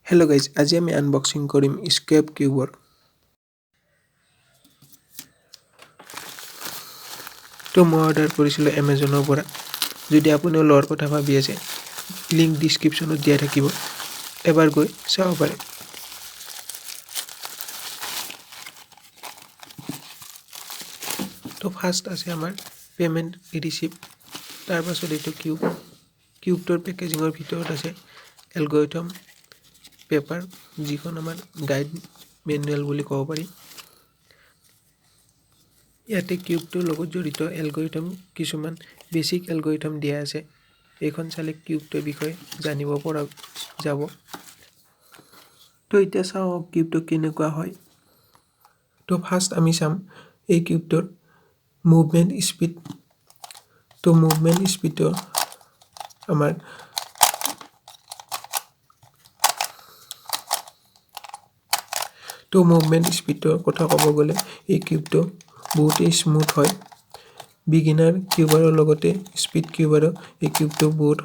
Hello guys, আজি আমি unboxing কৰিম স্কেপ কিউবৰ। তো মই অৰ্ডাৰ কৰিছিলোঁ এমাজনৰ পৰা। যদি আপুনিও লোৱাৰ কথা ভাবি আছে, লিংক ডিছক্ৰিপশ্যনত দিয়া থাকিব, এবাৰ গৈ চাব পাৰে। তো ফাৰ্ষ্ট আছে আমাৰ পেমেণ্ট ৰিচিপ্ট, তাৰ পাছত এইটো কিউবটোৰ পেকেজিঙৰ ভিতৰত আছে এলগৰিথম পেপাৰ, যিখন আমাৰ গাইড মেনুৱেল বুলি ক'ব পাৰি। ইয়াতে কিউবটোৰ লগত জড়িত এলগৰিথম কিছুমান বেছিক এলগৰিথম দিয়া আছে। এইখন চালে কিউবটোৰ বিষয়ে জানিব পৰা যাব। তো এতিয়া চাওঁ কিউবটো কেনেকুৱা হয়। তো ফাৰ্ষ্ট আমি চাম এই কিউবটোৰ মুভমেণ্ট স্পীড। তো মুভমেণ্ট স্পীডৰ আমাৰ মুভমেণ্ট স্পীডৰ কথা ক'ব গ'লে এই কিউবটো বহুতেই স্মুথ হয়। বিগিনাৰ কিউবাৰৰ লগতে স্পীড কিউবাৰো এই কিউবটো বহুত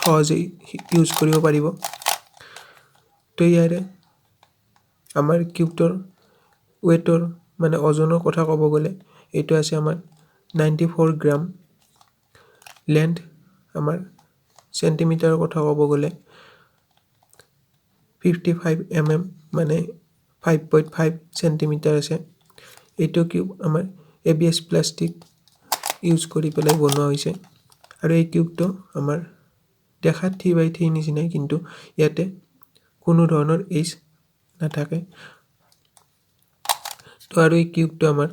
সহজেই ইউজ কৰিব পাৰিব। তো ইয়াৰে আমাৰ কিউবটোৰ ৱেটৰ মানে ওজনৰ কথা ক'ব গ'লে এইটো আছে আমাৰ 94 গ্ৰাম। লেন্থ আমাৰ চেণ্টিমিটাৰৰ কথা ক'ব গ'লে 55 mm মানে 5.5 চেণ্টিমিটাৰ আছে। এইটো কিউব আমাৰ ABS প্লাষ্টিক ইউজ কৰি পেলাই বনোৱা হৈছে। আৰু এই কিউবটো আমাৰ দেখাত 3x3 নিচিনাই, কিন্তু ইয়াতে কোনো ধৰণৰ এইচ নাথাকে। তো আৰু এই কিউবটো আমাৰ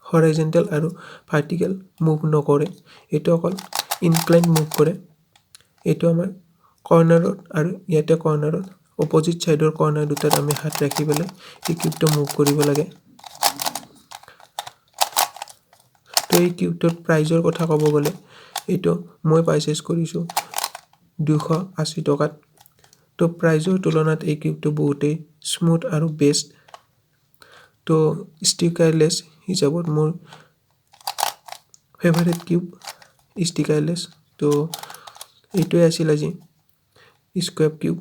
হৰাইজেণ্টেল আৰু ভাৰ্টিকেল মুভ নকৰে, এইটো অকল ইনক্লাইন মুভ কৰে। এইটো আমাৰ কৰ্নাৰত আৰু ইয়াতে কৰ্নাৰত অপজিট ছাইডৰ কৰ্নাৰ দুটাত আমি হাত ৰাখি পেলাই এই কিউবটো মুভ কৰিব লাগে। তো এই কিউবটোৰ প্ৰাইজৰ কথা ক'ব গ'লে এইটো মই পাৰচেজ কৰিছোঁ 280 টকাত। তো প্ৰাইজৰ তুলনাত এই কিউবটো বহুতেই স্মুথ আৰু বেষ্ট। তো ষ্টিকাৰলেছ হিচাপত মোৰ ফেভাৰিট কিউব ষ্টিকাৰলেছ। তো এইটোৱে আছিল আজি স্কেপ কিউব।